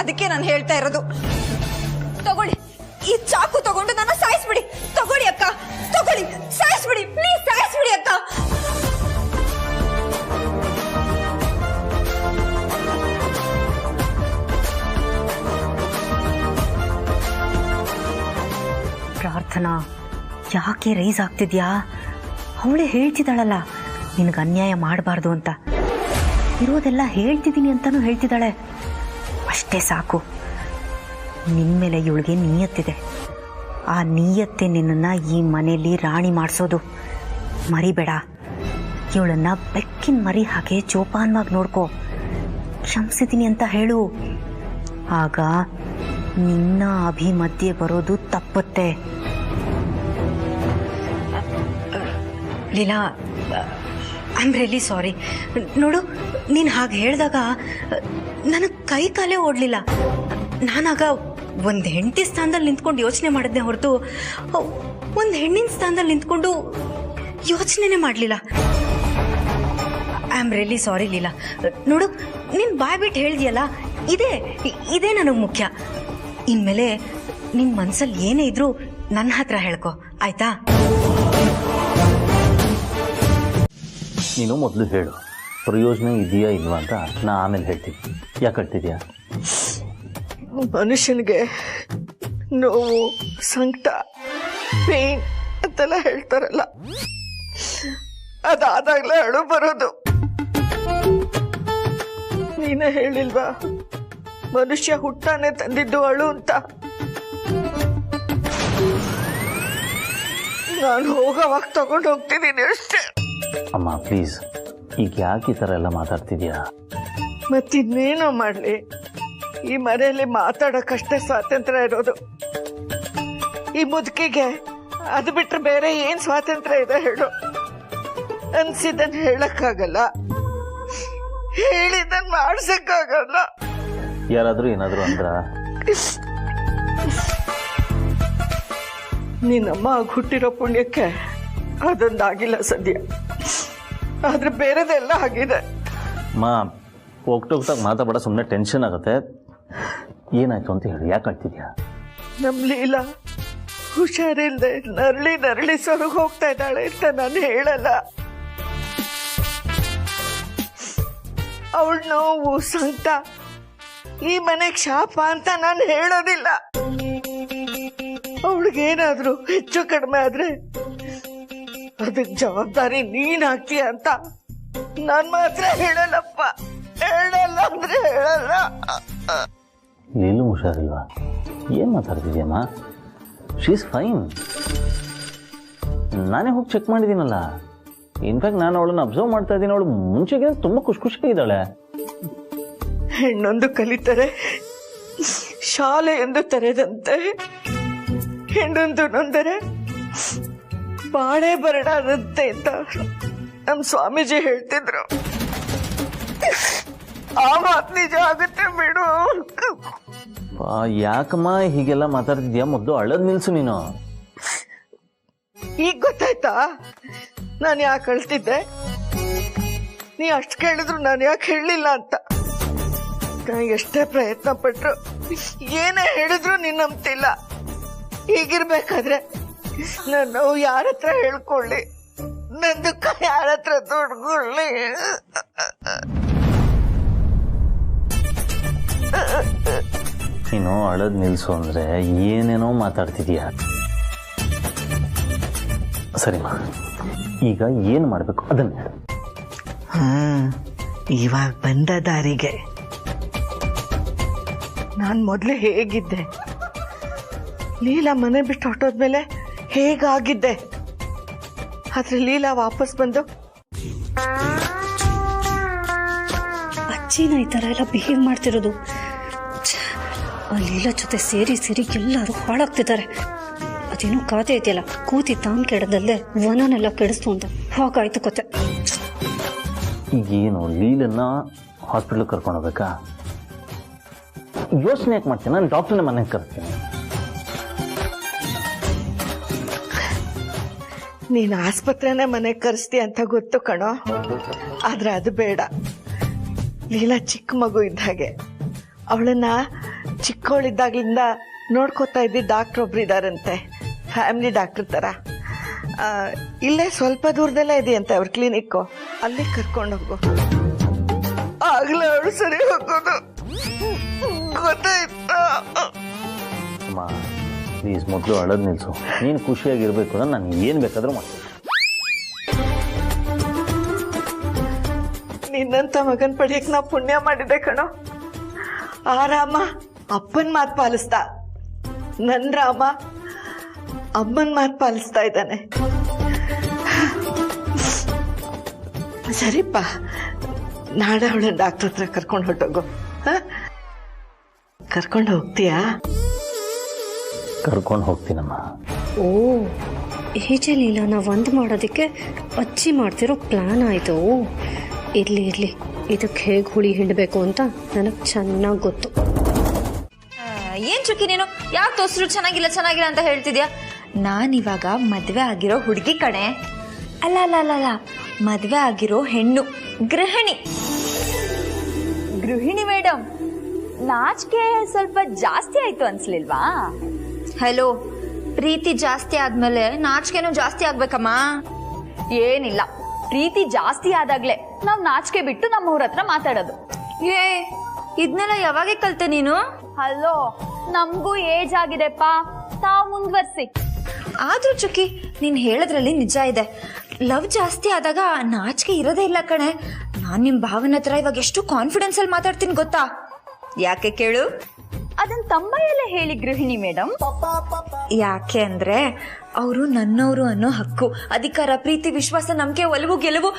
ಅದಕ್ಕೆ ನಾನು ಹೇಳ್ತಾ ಇರೋದು, ತಗೊಳ್ಳಿ ಈ ಚಾಕು ತಗೊಂಡು ನನ್ನ ಸಾಯಿಸ್ಬಿಡಿ. ತಗೊಳ್ಳಿ ಅಕ್ಕ, ತಗೊಳ್ಳಿ, ಸಾಯಿಸ್ಬಿಡಿ ಪ್ಲೀಸ್, ಸಾಯಿಸ್ಬಿಡಿ ಅಕ್ಕ. ಪ್ರಾರ್ಥನಾ, ಯಾಕೆ ರೈಸ್ ಆಗ್ತಿದ್ಯಾ? ಅವಳೇ ಹೇಳ್ತಿದ್ದಾಳಲ್ಲ ನಿನಗೆ ಅನ್ಯಾಯ ಮಾಡಬಾರ್ದು ಅಂತ. ಇರೋದೆಲ್ಲ ಹೇಳ್ತಿದ್ದೀನಿ ಅಂತಾನೂ ಹೇಳ್ತಿದ್ದಾಳೆ. ಅಷ್ಟೇ ಸಾಕು. ನಿನ್ನ ಮೇಲೆ ಇವಳಿಗೆ ನಿಯತ್ತಿದೆ. ಆ ನಿಯತ್ತೆ ನಿನ್ನನ್ನು ಈ ಮನೆಯಲ್ಲಿ ರಾಣಿ ಮಾಡಿಸೋದು. ಮರಿಬೇಡ. ಇವಳನ್ನು ಬೆಕ್ಕಿನ ಮರಿ ಹಾಗೆ ಜೋಪಾನವಾಗಿ ನೋಡ್ಕೋ. ಕ್ಷಮಿಸಿದ್ದೀನಿ ಅಂತ ಹೇಳು. ಆಗ ನಿನ್ನ ಅಭಿ ಮಧ್ಯೆ ಬರೋದು ತಪ್ಪುತ್ತೆ. Leela, I am really sorry. ನೋಡು, ನೀನು ಹಾಗೆ ಹೇಳಿದಾಗ ನನಗೆ ಕೈ ಕಾಲೇ ಓಡಲಿಲ್ಲ. ನಾನಾಗ ಒಂದು ಹೆಂಡತಿ ಸ್ಥಾನದಲ್ಲಿ ನಿಂತ್ಕೊಂಡು ಯೋಚನೆ ಮಾಡಿದ್ದೆ ಹೊರತು ಒಂದು ಹೆಣ್ಣಿನ ಸ್ಥಾನದಲ್ಲಿ ನಿಂತ್ಕೊಂಡು ಯೋಚನೆನೇ ಮಾಡಲಿಲ್ಲ. I am really sorry Leela. ನೋಡು, ನೀನು ಬಾಯ್ಬಿಟ್ಟು ಹೇಳಿದ್ಯಲ್ಲ, ಇದೇ ನನಗೆ ಮುಖ್ಯ. ಇನ್ಮೇಲೆ ನಿನ್ನ ಮನಸ್ಸಲ್ಲಿ ಏನೇ ಇದ್ರೂ ನನ್ನ ಹತ್ರ ಹೇಳ್ಕೊ, ಆಯ್ತಾ? ನೀನು ಮೊದಲು ಹೇಳು, ಪ್ರಯೋಜನ ಇದೆಯಾ ಇಲ್ವಾ ಅಂತ. ನಾ ಆಮೇಲೆ ಹೇಳ್ತೀನಿ. ಯಾಕೆ ಹೇಳ್ತಿದ್ಯಾ? ಮನುಷ್ಯನಿಗೆ ನೋವು, ಸಂಕಟ, ಪೇನ್ ಅಂತೆಲ್ಲ ಹೇಳ್ತಾರಲ್ಲ, ಅದಾದಾಗಲೇ ಅಳು ಬರೋದು. ನೀನೇ ಹೇಳಿಲ್ವಾ, ಮನುಷ್ಯ ಹುಟ್ಟಾನೆ ತಂದಿದ್ದು ಅಳು ಅಂತ. ನಾನು ಹೋಗೋವಾಗ ತಗೊಂಡು ಹೋಗ್ತಿದ್ದೀನಿ ಅಷ್ಟೇ. ಅಮ್ಮ ಪ್ಲೀಸ್, ಈಗ ಯಾಕೆ ಈ ಥರ ಎಲ್ಲ ಮಾತಾಡ್ತಿದ್ಯಾ? ಮತ್ತಿನ್ನೇನೋ ಮಾಡಲಿ, ಈ ಮನೆಯಲ್ಲಿ ಮಾತಾಡೋಕ್ಕಷ್ಟೇ ಸ್ವಾತಂತ್ರ್ಯ ಇರೋದು. ಈ ಮುದುಕಿಗೆ ಅದು ಬಿಟ್ಟರೆ ಬೇರೆ ಏನು ಸ್ವಾತಂತ್ರ್ಯ ಇದೆ ಹೇಳು? ಅನ್ಸಿದ್ದನ್ನು ಹೇಳಕ್ಕಾಗಲ್ಲ, ಹೇಳಿದ್ದನ್ನು ಮಾಡ್ಸಕ್ಕಾಗಲ್ಲ. ಯಾರಾದರೂ ಏನಾದರೂ ಅಂದ್ರ? ನಿನ್ನಮ್ಮ ಹುಟ್ಟಿರೋ ಪುಣ್ಯಕ್ಕೆ ಅದೊಂದಾಗಿಲ್ಲ ಸದ್ಯ, ಆದ್ರೆ ಬೇರೆದೆಲ್ಲ ಆಗಿದೆ. ಮಾ, ಹೋಗ್ಟೋಗ್ತಾಗ ಮಾತಾಡ, ಸುಮ್ಮನೆ ಟೆನ್ಷನ್ ಆಗುತ್ತೆ. ಏನಾಯ್ತು ಅಂತ ಹೇಳಿ, ಯಾಕೆ ಆಗ್ತಿದ್ಯಾ? ನಮ್ಮ ಲೀಲಾ ಹುಷಾರಿಲ್ದೆ ನರಳಿ ಸೊರಗಿ ಹೋಗ್ತಾ ಇದ್ದಾಳೆ ಅಂತ ನಾನು ಹೇಳಲ್ಲ. ಅವಳ ನೋವು, ಸಂಕಟ ಈ ಮನೆಗೆ ಶಾಪ ಅಂತ ನಾನು ಹೇಳೋದಿಲ್ಲ. ಅವಳಿಗೇನಾದ್ರೂ ಹೆಚ್ಚು ಕಡಿಮೆ ಆದ್ರೆ ಅದಕ್ಕೆ ಜವಾಬ್ದಾರಿ ನೀನ್ ಹಾಕ್ತೀಯ ಅಂತ ನಾನು ಮಾತ್ರ ಹೇಳಲ್ಲಪ್ಪ. ಹೇಳಲ್ಲ ಅಂದ್ರೆ ಹೇಳಲ್ಲ. ಲೀಲು ಹುಷಾರಿಲ್ವಾ? ಏನು ಮಾತಾಡ್ತಿದ್ಯಮ್ಮ? She is fine. ನಾನೇ ಹೋಗಿ ಚೆಕ್ ಮಾಡಿದ್ದೀನಲ್ಲ. ಇನ್ಫ್ಯಾಕ್ಟ್ ನಾನು ಅವಳನ್ನು ಅಬ್ಸರ್ವ್ ಮಾಡ್ತಾ ಇದ್ದೀನಿ. ಅವಳು ಮುಂಚೆಗೆ ತುಂಬ ಖುಷಿಯಾಗಿದ್ದಾಳೆ. ಹೆಣ್ಣೊಂದು ಕಲಿತರೆ ಶಾಲೆ ಎಂದು ತೆರೆದಂತೆ, ಹೆಣ್ಣೊಂದು ನೊಂದರೆ ಬಾಳೆ ಬರಡಾದಂತೆ ಅಂತ ನಮ್ಮ ಸ್ವಾಮೀಜಿ ಹೇಳ್ತಿದ್ರು. ಆ ಮಾತು ನಿಜ ಆಗುತ್ತೆ ಬಿಡು. ಯಾಕಮ್ಮ ಹೀಗೆಲ್ಲ ಮಾತಾಡ್ತಿದ್ಯಾ? ಮೊದಲು ಅಳದ್ ನಿಲ್ಸು ನೀನು. ಈಗ ಗೊತ್ತಾಯ್ತಾ ನಾನು ಯಾಕೆ ಅಳ್ತಿದ್ದೆ? ನೀ ಅಷ್ಟು ಕೇಳಿದ್ರು ನಾನು ಯಾಕೆ ಹೇಳಲಿಲ್ಲ ಅಂತ. ನಾನು ಎಷ್ಟೇ ಪ್ರಯತ್ನ ಪಟ್ರು, ಏನೇ ಹೇಳಿದ್ರು ನೀನು ನಂಬ್ತಿಲ್ಲ. ಹೀಗಿರ್ಬೇಕಾದ್ರೆ ನಾನು ಯಾರ ಹತ್ರ ಹೇಳ್ಕೊಳ್ಳಿ? ನನ್ನ ದುಃಖ ಯಾರ ಹತ್ರ ತೊಡ್ಕೊಳ್ಳಿ? ನೀನು ಅಳದ್ ನಿಲ್ಸು ಅಂದ್ರೆ ಏನೇನೋ ಮಾತಾಡ್ತಿದೀಯ. ಸರಿಮಾ, ಈಗ ಏನು ಮಾಡಬೇಕು ಅದನ್ನ ಹೇಳು. ಇವಾಗ ಬಂದ ದಾರಿಗೆ ನಾನು ಮೊದಲೇ ಹೇಗಿದ್ದೆ, ಲೀಲಾ ಮನೆ ಬಿಟ್ಟು ಹೊಟ್ಟೋದ್ಮೇಲೆ ಹೇಗಾಗಿದ್ದೆ, ಆದ್ರೆ ಲೀಲಾ ವಾಪಸ್ ಬಂದು ಅಜ್ಜಿನ ಈ ಥರ ಎಲ್ಲ ಬಿಹೇವ್ ಮಾಡ್ತಿರೋದು? ಆ ಲೀಲಾ ಜೊತೆ ಸೇರಿ ಎಲ್ಲರೂ ಹಾಳಾಗ್ತಿದ್ದಾರೆ. ಅದೇನೋ ಖಾತೆ ಇದೆಯಲ್ಲ, ಕೂತಿ ತಾಮ್ ಕೆಡದಲ್ಲದೆ ವನನೆಲ್ಲ ಕೆಡಿಸ್ತು ಅಂತ, ಹಾಗಾಯ್ತು ಕತೆ. ಏನು ಲೀಲನ್ನ ಹಾಸ್ಪಿಟ್ಲಿಗೆ ಕರ್ಕೊಂಡು ಹೋಗ್ಬೇಕಾ? ಯೋಚನೆ ಯಾಕೆ ಮಾಡ್ತೀನಿ? ನಾನು ಡಾಕ್ಟರ್ನ ಮನೆಗೆ ಕರ್ತೀನಿ. ನೀನು ಆಸ್ಪತ್ರೆನೇ ಮನೆಗೆ ಕರೆಸ್ತಿ ಅಂತ ಗೊತ್ತು ಕಣೋ, ಆದ್ರೆ ಅದು ಬೇಡ. ಲೀಲಾ ಚಿಕ್ಕ ಮಗು ಇದ್ದ ಹಾಗೆ, ಅವಳನ್ನ ಚಿಕ್ಕವಳಿದ್ದಾಗ್ಲಿಂದ ನೋಡ್ಕೋತಾ ಇದ್ದ ಡಾಕ್ಟರ್ ಒಬ್ರು ಇದ್ದಾರಂತೆ, ಫ್ಯಾಮಿಲಿ ಡಾಕ್ಟರ್ ಥರ. ಇಲ್ಲೇ ಸ್ವಲ್ಪ ದೂರದಲ್ಲೇ ಇದೆಯಂತೆ ಅವ್ರ ಕ್ಲಿನಿಕ್ಕು, ಅಲ್ಲಿ ಕರ್ಕೊಂಡು ಹೋಗು. ಆಗ್ಲೇ ಅವಳು ಸರಿ ಹೋಗೋದು, ಗೊತ್ತಾಯ್ತಾ? ಅಮ್ಮ ಪ್ಲೀಸ್ ಮೊದಲು ಅಳೋದು ನಿಲ್ಸು. ನೀನು ಖುಷಿಯಾಗಿರ್ಬೇಕು ಅಂದ್ರೆ ನಾನು ಏನು ಬೇಕಾದರೂ ಮಾಡ್ತೀನಿ. ನಿನ್ನಂತ ಮಗನ್ ಪಡೆಯಕ್ ನಾವು ಪುಣ್ಯ ಮಾಡಿದೆ ಕಣೋ. ಆ ರಾಮ ಅಪ್ಪನ್ ಮಾತು ಪಾಲಿಸ್ತಾ, ನನ್ ರಾಮ ಅಮ್ಮನ್ ಮಾತು ಪಾಲಿಸ್ತಾ ಇದ್ದಾನೆ. ಸರಿಪ್ಪ, ನಾಳೆ ಅವಳನ್ನ ಡಾಕ್ಟರ್ ಹತ್ರ ಕರ್ಕೊಂಡು ಹೊರಟೋಗು. ಕರ್ಕೊಂಡು ಹೋಗ್ತೀಯಾ? ಕರ್ಕೊಂಡು ಹೋಗ್ತೀನಮ್ಮ. ಓ, ಏಜೆ ಲೀಲಾನ ಒಂದು ಮಾಡೋದಕ್ಕೆ ಅಜ್ಜಿ ಮಾಡ್ತಿರೋ ಪ್ಲಾನ್ ಆಯಿತು. ಇರ್ಲಿ, ಇದಕ್ಕೆ ಹೇಗೆ ಹುಳಿ ಹಿಂಡಬೇಕು ಅಂತ ನನಗೆ ಚೆನ್ನಾಗಿ ಗೊತ್ತು. ಏನ್ ಚುಕ್ಕಿ ನೀನು? ಯಾಕೆ ತೋರ್ಸ್ರು ಚೆನ್ನಾಗಿಲ್ಲ ಅಂತ ಹೇಳ್ತಿದ್ಯಾ? ನಾನಿವಾಗ ಮದ್ವೆ ಆಗಿರೋ ಹುಡುಗಿ ಕಣೆ. ಅಲ್ಲ, ಮದ್ವೆ ಆಗಿರೋ ಹೆಣ್ಣು, ಗೃಹಿಣಿ. ಗೃಹಿಣಿ ಮೇಡಮ್, ನಾಚಿಕೆ ಸ್ವಲ್ಪ ಜಾಸ್ತಿ ಆಯ್ತು ಅನ್ಸ್ಲಿಲ್ವಾ? ಹಲೋ, ಪ್ರೀತಿ ಜಾಸ್ತಿ ಆದ್ಮೇಲೆ ನಾಚಿಕೆನೂ ಜಾಸ್ತಿ ಆಗ್ಬೇಕಮ್ಮ. ಏನಿಲ್ಲ, ಪ್ರೀತಿ ಜಾಸ್ತಿ ಆದಾಗ್ಲೇ ನಾವ್ ನಾಚಿಕೆ ಬಿಟ್ಟು ನಮ್ಮವ್ರ ಹತ್ರ ಮಾತಾಡೋದು. ಇದನ್ನೆಲ್ಲ ಯಾವಾಗ ಕಲ್ತೆ ನೀನು? ಹಲೋ, ನಮಗೂ ಏಜ್ ಆಗಿದೆಪ್ಪ, ತಾವ್ ಮುಂದ್ವರ್ಸಿ. ಆದ್ರೂ ಚುಕ್ಕಿ, ನೀನ್ ಹೇಳದ್ರಲ್ಲಿ ನಿಜ ಇದೆ. ಲವ್ ಜಾಸ್ತಿ ಆದಾಗ ನಾಚಿಕೆ ಇರೋದೇ ಇಲ್ಲ ಕಣೆ. ನಾನ್ ನಿಮ್ ಭಾವನ ಹತ್ರ ಇವಾಗ ಎಷ್ಟು ಕಾನ್ಫಿಡೆನ್ಸ್ ಅಲ್ಲಿ ಮಾತಾಡ್ತೀನಿ ಗೊತ್ತಾ? ಯಾಕೆ ಕೇಳು? ಅದನ್ ತಮ್ಮಯ್ಯಲ್ಲೇ ಹೇಳಿ ಗೃಹಿಣಿ ಮೇಡಮ್. ಯಾಕೆ ಅಂದ್ರೆ ಅವರು ನನ್ನವರು ಅನ್ನೋ ಹಕ್ಕು, ಅಧಿಕಾರ, ಪ್ರೀತಿ, ವಿಶ್ವಾಸ, ನಂಬಿಕೆ, ಒಲವು, ಗೆಲುವು.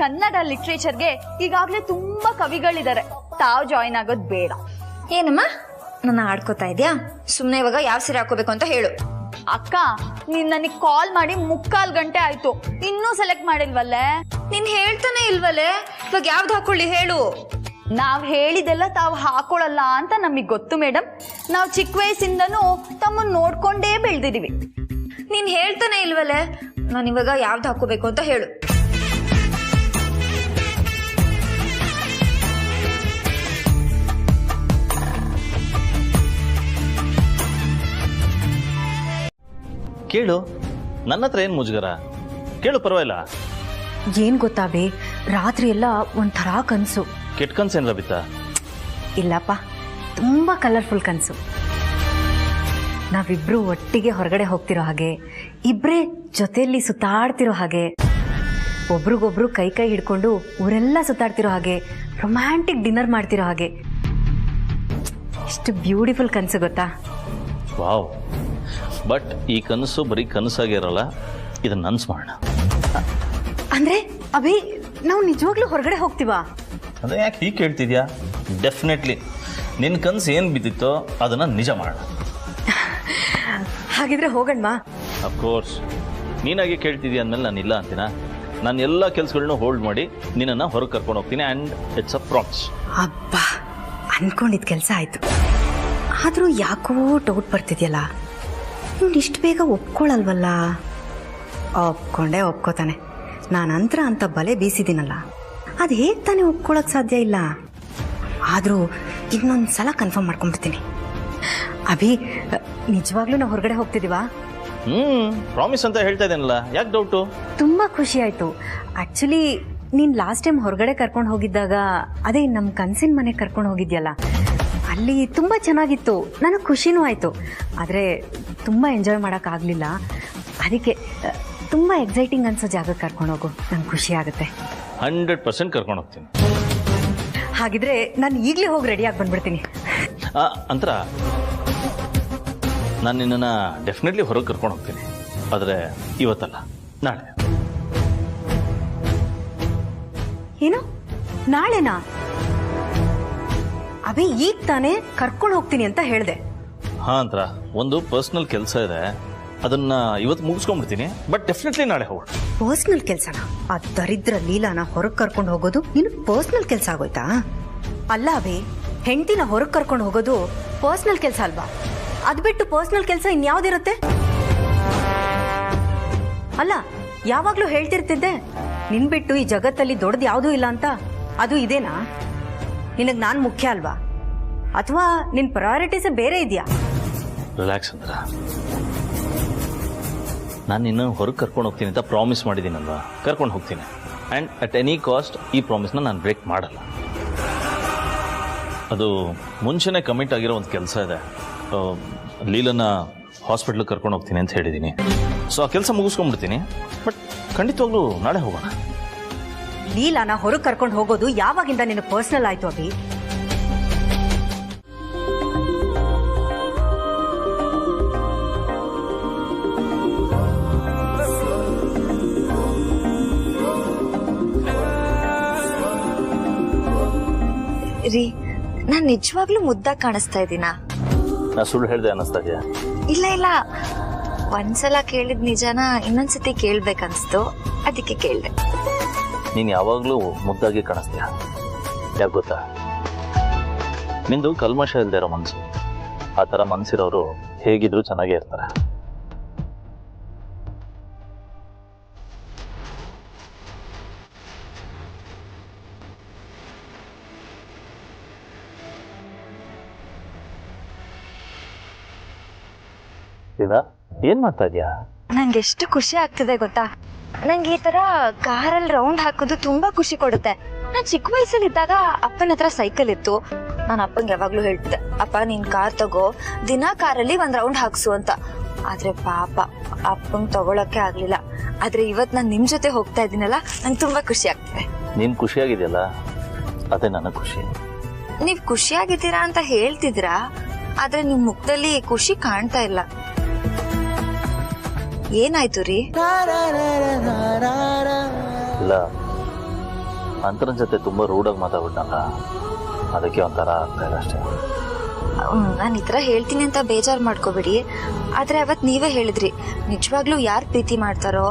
ಕನ್ನಡ ಲಿಟ್ರೇಚರ್ಗೆ ಈಗಾಗ್ಲೇ ತುಂಬಾ ಕವಿಗಳಿದ್ದಾರೆ, ತಾವ್ ಜಾಯಿನ್ ಆಗೋದ್ ಬೇಡ. ಏನಮ್ಮ ನನ್ನ ಆಡ್ಕೋತಾ ಇದ್ಯಾ? ಸುಮ್ನೆ ಇವಾಗ ಯಾವ ಸೀರೆ ಹಾಕೋಬೇಕು ಅಂತ ಹೇಳು. ಅಕ್ಕ, ನೀನ್ ನನಗ್ ಕಾಲ್ ಮಾಡಿ 3/4 ಗಂಟೆ ಆಯ್ತು, ಇನ್ನೂ ಸೆಲೆಕ್ಟ್ ಮಾಡಿಲ್ವಲ್ಲೇ? ನೀನ್ ಹೇಳ್ತಾನೆ ಇಲ್ವಲ್ಲೇ? ಇವಾಗ ಯಾವ್ದು ಹಾಕೊಳ್ಳಿ ಹೇಳು. ನಾವ್ ಹೇಳಿದೆಲ್ಲ ತಾವ್ ಹಾಕೊಳಲ್ಲ ಅಂತ ನಮಗ್ ಗೊತ್ತು ಮೇಡಮ್. ನಾವ್ ಚಿಕ್ಕ ವಯಸ್ಸಿಂದನೂ ತಮ್ಮನ್ ನೋಡ್ಕೊಂಡೇ ಬೆಳ್ದಿದೀವಿ. ನೀನ್ ಹೇಳ್ತಾನೆ ಇಲ್ವಲ್ಲೇ? ನಾನು ಇವಾಗ ಯಾವ್ದು ಹಾಕೋಬೇಕು ಅಂತ ಹೇಳು. ಕೇಳು, ನನ್ನ ಹತ್ರ ಏನು ಮುಜುಗರ? ಕೇಳು, ಪರವಾಗಿಲ್ಲ. ಏನ್ ಗೊತ್ತಾವೆ, ರಾತ್ರಿ ಎಲ್ಲ ಒಂಥರ ಕನ್ಸು. ಕೆಟ್ಟ ಕನ್ಸೇನ್ರ ಬಿತ್ತಾ? ಇಲ್ಲಪ್ಪ, ತುಂಬಾ ಕಲರ್ಫುಲ್ ಕನ್ಸು. ನಾವಿಬ್ರು ಒಟ್ಟಿಗೆ ಹೊರಗಡೆ ಹೋಗ್ತಿರೋ ಹಾಗೆ, ಇಬ್ರೇ ಜೊತೆಯಲ್ಲಿ ಸುತ್ತಾಡ್ತಿರೋ ಹಾಗೆ, ಒಬ್ರಿಗೊಬ್ರು ಕೈ ಹಿಡ್ಕೊಂಡು ಊರೆಲ್ಲ ಸುತ್ತಾಡ್ತಿರೋ ಹಾಗೆ, ರೊಮ್ಯಾಂಟಿಕ್ ಡಿನ್ನರ್ ಮಾಡ್ತಿರೋ ಹಾಗೆ. ಎಷ್ಟು ಬ್ಯೂಟಿಫುಲ್ ಕನ್ಸು ಗೊತ್ತಾ? ವಾವ್. ಬಟ್ ಈ ಕನಸು ಬರೀ ಕನಸಾಗಿರಲ್ಲ, ಇದನ್ನ ನನ್ಸ್ ಮಾಡೋಣ. ಅಂದ್ರೆ ಅಭಿ, ನಾವು ನಿಜವಾಗ್ಲೂ ಹೊರಗಡೆ ಹೋಗ್ತೀವಾ? ಅದೇ ಯಾಕೆ ಹೀಗೆ ಕೇಳ್ತಿದ್ಯಾ? ಡೆಫಿನೆಟ್ಲಿ ನಿನ್ನ ಕನಸು ಏನು ಬಿದ್ದಿತ್ತೋ ಅದನ್ನ ನಿಜ ಮಾಡೋಣ. ಹಾಗಿದ್ರೆ ಹೋಗಣ್ವಾ? ಅಫ್ಕೋರ್ಸ್. ನೀನಾಗೆ ಕೇಳ್ತಿದ್ಯಾ ಅಂದಮೇಲೆ ನಾನು ಇಲ್ಲ ಅಂತೀನ? ನಾನು ಎಲ್ಲ ಕೆಲಸಗಳನ್ನೂ ಹೋಲ್ಡ್ ಮಾಡಿ ನಿನ್ನನ್ನು ಹೊರಗೆ ಕರ್ಕೊಂಡು ಹೋಗ್ತೀನಿ, ಆ್ಯಂಡ್ ಇಟ್ಸ್ ಅ ಪ್ರಾಮಿಸ್. ಅಬ್ಬಾ, ಅನ್ಕೊಂಡಿದ್ ಕೆಲಸ ಆಯ್ತು. ಆದ್ರೂ ಯಾಕೋ ಡೌಟ್ ಬರ್ತಿದ್ಯಲ್ಲ, ಇವ್ನು ಇಷ್ಟು ಬೇಗ ಒಪ್ಕೊಳ್ಳಲ್ವಲ್ಲ? ಒಪ್ಕೊಂಡೇ ಒಪ್ಕೋತಾನೆ. ನಾನಂತರ ಅಂತ ಬಲೆ ಬೀಸಿದ್ದೀನಲ್ಲ, ಅದು ಹೇಗೆ ತಾನೇ ಒಪ್ಕೊಳ್ಳೋಕೆ ಸಾಧ್ಯ ಇಲ್ಲ? ಆದರೂ ಇನ್ನೊಂದು ಸಲ ಕನ್ಫರ್ಮ್ ಮಾಡ್ಕೊಂಡ್ಬಿಡ್ತೀನಿ. ಅಭಿ, ನಿಜವಾಗ್ಲೂ ನಾವು ಹೊರಗಡೆ ಹೋಗ್ತಿದ್ದೀವಾ? ಪ್ರಾಮಿಸ್ ಅಂತ ಹೇಳ್ತಾ ಇದ್ದೇನಲ್ಲ, ಯಾಕೆ ಡೌಟು? ತುಂಬ ಖುಷಿ ಆಯಿತು. ಆ್ಯಕ್ಚುಲಿ ನೀನು ಲಾಸ್ಟ್ ಟೈಮ್ ಹೊರಗಡೆ ಕರ್ಕೊಂಡು ಹೋಗಿದ್ದಾಗ, ಅದೇ ನಮ್ಮ ಕನಸಿನ ಮನೆಗೆ ಕರ್ಕೊಂಡು ಹೋಗಿದ್ಯಲ್ಲ, ಅಲ್ಲಿ ತುಂಬ ಚೆನ್ನಾಗಿತ್ತು. ನನಗೆ ಖುಷಿನೂ ಆಯಿತು. ಆದರೆ ತುಂಬ ಎಂಜಾಯ್ ಮಾಡೋಕ್ಕಾಗಲಿಲ್ಲ. ಅದಕ್ಕೆ ತುಂಬ ಎಕ್ಸೈಟಿಂಗ್ ಅನ್ಸೋ ಜಾಗಕ್ಕೆ ಕರ್ಕೊಂಡು ಹೋಗು, ನಂಗೆ ಖುಷಿ ಆಗುತ್ತೆ. 100% ಕರ್ಕೊಂಡು ಹೋಗ್ತೀನಿ. ಹಾಗಿದ್ರೆ ನಾನು ಈಗಲೇ ಹೋಗಿ ರೆಡಿಯಾಗಿ ಬಂದ್ಬಿಡ್ತೀನಿ. ಅಂತರ ನಾನು ನಿನ್ನನ್ನು ಡೆಫಿನೆಟ್ಲಿ ಹೊರಗೆ ಕರ್ಕೊಂಡು ಹೋಗ್ತೀನಿ, ಆದರೆ ಇವತ್ತಲ್ಲ, ನಾಳೆ. ಏನು, ನಾಳೆನಾ? ಅಭಿ ಈಗ ತಾನೇ ಕರ್ಕೊಂಡು ಹೋಗ್ತೀನಿ ಅಂತ ಹೇಳ್ದೆ. ಹಾ ಅಂತರ ಒಂದು ಪರ್ಸನಲ್ ಕೆಲಸ ಇದೆ, ಅದನ್ನ ಇವತ್ತು ಮುಗಿಸ್ಕೊಂಡ್ಬಿಡ್ತೀನಿ. ಬಟ್ ಡೆಫಿನೆಟ್ಲಿ ನಾಳೆ ಹೋಗೋಣ. ಪರ್ಸನಲ್ ಕೆಲ್ಸನ? ಆ ದರಿದ್ರ ಲೀಲಾನ ಹೊರಗ್ ಕರ್ಕೊಂಡು ಹೋಗೋದು ನಿನ್ ಪರ್ಸನಲ್ ಕೆಲ್ಸ ಆಗೋಯ್ತಾ? ಅಲ್ಲ ಅಭಿ, ಹೆಂಡತಿನ ಹೊರಗ್ ಕರ್ಕೊಂಡು ಹೋಗೋದು ಪರ್ಸನಲ್ ಕೆಲ್ಸ ಅಲ್ವಾ? ಅದ್ ಬಿಟ್ಟು ಪರ್ಸನಲ್ ಕೆಲ್ಸ ಇನ್ಯಾವ್ದಿರುತ್ತೆ? ಅಲ್ಲ, ಯಾವಾಗ್ಲೂ ಹೇಳ್ತಿರ್ತಿದ್ದೆ ನಿನ್ ಬಿಟ್ಟು ಈ ಜಗತ್ತಲ್ಲಿ ದೊಡ್ಡದು ಯಾವುದೂ ಇಲ್ಲ ಅಂತ. ಅದು ಇದೇನಾ? ನಿನಗ್ ನಾನ್ ಮುಖ್ಯ ಅಲ್ವಾ? ಅಥವಾ ನಿನ್ ಪ್ರಯಾರಿಟೀಸ್ ಬೇರೆ ಇದೆಯಾ? ರಿಲ್ಯಾಕ್ಸ್ ಅಂದ್ರ, ನಾನು ನಿನ್ನ ಹೊರಗೆ ಕರ್ಕೊಂಡು ಹೋಗ್ತೀನಿ ಅಂತ ಪ್ರಾಮಿಸ್ ಮಾಡಿದ್ದೀನಲ್ವಾ, ಕರ್ಕೊಂಡು ಹೋಗ್ತೀನಿ. ಆ್ಯಂಡ್ ಅಟ್ ಎನಿ ಕಾಸ್ಟ್ ಈ ಪ್ರಾಮಿಸ್ನ ನಾನು ಬ್ರೇಕ್ ಮಾಡಲ್ಲ. ಅದು ಮುಂಚೆನೇ ಕಮಿಟ್ ಆಗಿರೋ ಒಂದು ಕೆಲಸ ಇದೆ. ಲೀಲನ್ನ ಹಾಸ್ಪಿಟ್ಲಿಗೆ ಕರ್ಕೊಂಡು ಹೋಗ್ತೀನಿ ಅಂತ ಹೇಳಿದ್ದೀನಿ. ಸೊ ಆ ಕೆಲಸ ಮುಗಿಸ್ಕೊಂಡ್ಬಿಡ್ತೀನಿ. ಬಟ್ ಖಂಡಿತವಾಗ್ಲೂ ನಾಳೆ ಹೋಗೋಣ. ಲೀಲಾನ ಹೊರಗೆ ಕರ್ಕೊಂಡು ಹೋಗೋದು ಯಾವಾಗಿಂದ ನಿನ್ನ ಪರ್ಸನಲ್ ಆಯ್ತು ಅಭಿ? ರೀ, ನಾನ್ ನಿಜವಾಗ್ಲೂ ಮುದ್ದಾಗಿ ಕಾಣಿಸ್ತಾ ಇದ್ದೀನಾ? ನಾ ಸುಳ್ಳು ಹೇಳ್ದೆ ಅನ್ನಿಸ್ತಾ ಇದೆಯಾ? ಇಲ್ಲ ಇಲ್ಲ, ಒಂದ್ಸಲ ಕೇಳಿದ ನಿಜಾನ ಇನ್ನೊಂದ್ಸತಿ ಕೇಳ್ಬೇಕನ್ಸ್ತು, ಅದಕ್ಕೆ ಕೇಳ್ದೆ. ನೀನು ಯಾವಾಗಲೂ ಮುದ್ದಾಗಿ ಕಾಣಿಸ್ತೀಯ. ಯಾಕೆ ಗೊತ್ತಾ? ನಿಂದು ಕಲ್ಮಶ ಇಲ್ಲದೆ ಇರೋ ಮನಸ್ಸು. ಆ ಥರ ಮನಸ್ಸಿರೋರು ಹೇಗಿದ್ರು ಚೆನ್ನಾಗೇ ಇರ್ತಾರೆ. ಏನ್ ಮಾಡ್ತಾ ಇದೀಯಾ? ನಂಗೆ ಎಷ್ಟು ಖುಷಿ ಆಗ್ತಿದೆ ಗೊತ್ತಾ? ನಂಗೆ ಈ ತರ ಕಾರಲ್ಲಿ ರೌಂಡ್ ಹಾಕೋದು ತುಂಬಾ ಖುಷಿ ಕೊಡುತ್ತೆ. ನಾನ್ ಚಿಕ್ಕ ವಯಸ್ಸಲ್ಲಿ ಇದ್ದಾಗ ಅಪ್ಪನ ಹತ್ರ ಸೈಕಲ್ ಇತ್ತು. ನಾನು ಅಪ್ಪಂಗೆ ಯಾವಾಗ್ಲೂ ಹೇಳ್ತಿದ್ದೆ, ಅಪ್ಪ ನೀನ್ ಕಾರ್ ತಗೋ, ದಿನ ಕಾರಲ್ಲಿ ಒಂದ್ ರೌಂಡ್ ಹಾಕ್ಸು ಅಂತ. ಆದ್ರೆ ಪಾಪ ಅಪ್ಪಂಗ್ ತಗೊಳಕ್ಕೆ ಆಗ್ಲಿಲ್ಲ. ಆದ್ರೆ ಇವತ್ ನಾನ್ ನಿಮ್ ಜೊತೆ ಹೋಗ್ತಾ ಇದ್ದೀನಲ್ಲ, ನಂಗೆ ತುಂಬಾ ಖುಷಿ ಆಗ್ತಿದೆ. ನೀನ್ ಖುಷಿಯಾಗಿದೆಯಲ್ಲ, ಅದೇ ನನ್ನ ಖುಷಿ. ನೀವ್ ಖುಷಿಯಾಗಿದ್ದೀರಾ ಅಂತ ಹೇಳ್ತಿದ್ದೀರಾ, ಆದ್ರೆ ನಿಮ್ ಮುಖದಲ್ಲಿ ಖುಷಿ ಕಾಣ್ತಾ ಇಲ್ಲ. ಏನಾಯ್ತು ರೀ? ಇಲ್ಲ, ಅಂತರನ್ ಜೊತೆ ತುಂಬಾ ರೂಢಾಗಿ ಮಾತಾಡ್ಬಿಟ್ಟಲ್ಲ, ಅದಕ್ಕೆ ಒಂಥರ ಆಗ್ತಾ ಇದೆ ಅಷ್ಟೇ. ನಾನು ಈ ತರ ಹೇಳ್ತೀನಿ ಅಂತ ಬೇಜಾರು ಮಾಡ್ಕೋಬೇಡಿ. ಆದ್ರೆ ಅವತ್ ನೀವೇ ಹೇಳಿದ್ರಿ, ನಿಜವಾಗ್ಲೂ ಯಾರು ಪ್ರೀತಿ ಮಾಡ್ತಾರೋ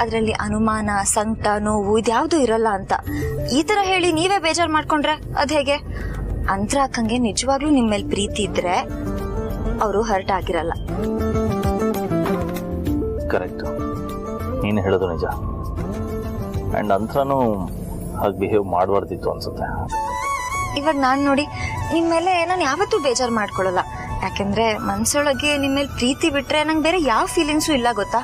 ಅದ್ರಲ್ಲಿ ಅನುಮಾನ, ಸಂಕಟ, ನೋವು ಇದ್ಯಾವ್ದು ಇರಲ್ಲ ಅಂತ. ಈ ತರ ಹೇಳಿ ನೀವೇ ಬೇಜಾರು ಮಾಡ್ಕೊಂಡ್ರೆ ಅದ್ ಹೇಗೆ? ಅಂತರ ಅಕ್ಕಂಗೆ ನಿಜವಾಗ್ಲೂ ನಿಮ್ಮ ಮೇಲೆ ಪ್ರೀತಿ ಇದ್ರೆ ಅವರು ಹರ್ಟ್ ಆಗಿರಲ್ಲ. ಕರೆಕ್ಟ್, ನೀನು ಹೇಳೋದು ನಿಜ. ಅಂಡ್ ಅಂತರನು ಹಾಗೆ ಬಿಹೇವ್ ಮಾಡಬಾರ್ದಿತ್ತು ಅನ್ಸುತ್ತೆ. ಇವಾಗ ನಾನ್ ನೋಡಿ ನಿಮ್ ಮೇಲೆ ನಾನು ಯಾವತ್ತೂ ಬೇಜಾರು ಮಾಡ್ಕೊಳ್ಳಲ್ಲ. ಯಾಕೆಂದ್ರೆ ಮನ್ಸೊಳಗೆ ನಿಮ್ ಮೇಲೆ ಪ್ರೀತಿ ಬಿಟ್ರೆ ನಂಗೆ ಬೇರೆ ಯಾವ ಫೀಲಿಂಗ್ಸು ಇಲ್ಲ ಗೊತ್ತಾ?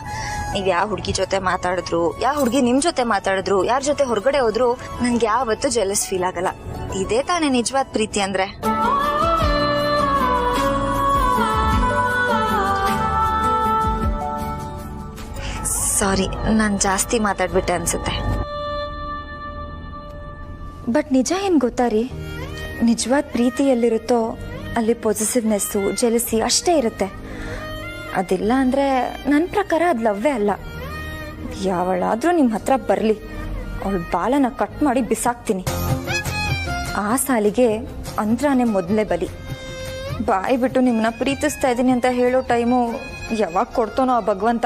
ನೀವ್ ಯಾವ ಹುಡುಗಿ ಜೊತೆ ಮಾತಾಡಿದ್ರು, ಯಾವ ಹುಡುಗಿ ನಿಮ್ ಜೊತೆ ಮಾತಾಡಿದ್ರು, ಯಾರ ಜೊತೆ ಹೊರಗಡೆ ಹೋದ್ರು ನನ್ಗೆ ಯಾವತ್ತೂ ಜೆಲಸ್ ಫೀಲ್ ಆಗಲ್ಲ. ಇದೇ ತಾನೇ ನಿಜವಾದ ಪ್ರೀತಿ ಅಂದ್ರೆ. ಸಾರಿ, ನಾನು ಜಾಸ್ತಿ ಮಾತಾಡ್ಬಿಟ್ಟೆ ಅನ್ಸುತ್ತೆ. ಬಟ್ ನಿಜ ಏನ್ ಗೊತ್ತಾ ರೀ, ನಿಜವಾದ ಪ್ರೀತಿ ಎಲ್ಲಿರುತ್ತೋ ಅಲ್ಲಿ ಪೊಸೆಸಿವ್ನೆಸ್ಸು, ಜೆಲಸಿ ಅಷ್ಟೇ ಇರುತ್ತೆ. ಅದಿಲ್ಲ ಅಂದರೆ ನನ್ನ ಪ್ರಕಾರ ಅದು ಲವ್ವೇ ಅಲ್ಲ. ಯಾವಳಾದರೂ ನಿಮ್ಮ ಹತ್ರ ಬರಲಿ, ಅವಳ ಬಾಲನ ಕಟ್ ಮಾಡಿ ಬಿಸಾಕ್ತೀನಿ. ಆ ಸಾಲಿಗೆ ಅಂದ್ರಾನೇ ಮೊದಲೇ ಬಲಿ. ಬಾಯಿ ಬಿಟ್ಟು ನಿಮ್ಮನ್ನ ಪ್ರೀತಿಸ್ತಾ ಇದ್ದೀನಿ ಅಂತ ಹೇಳೋ ಟೈಮು ಯಾವಾಗ ಕೊಡ್ತಾನೋ ಆ ಭಗವಂತ.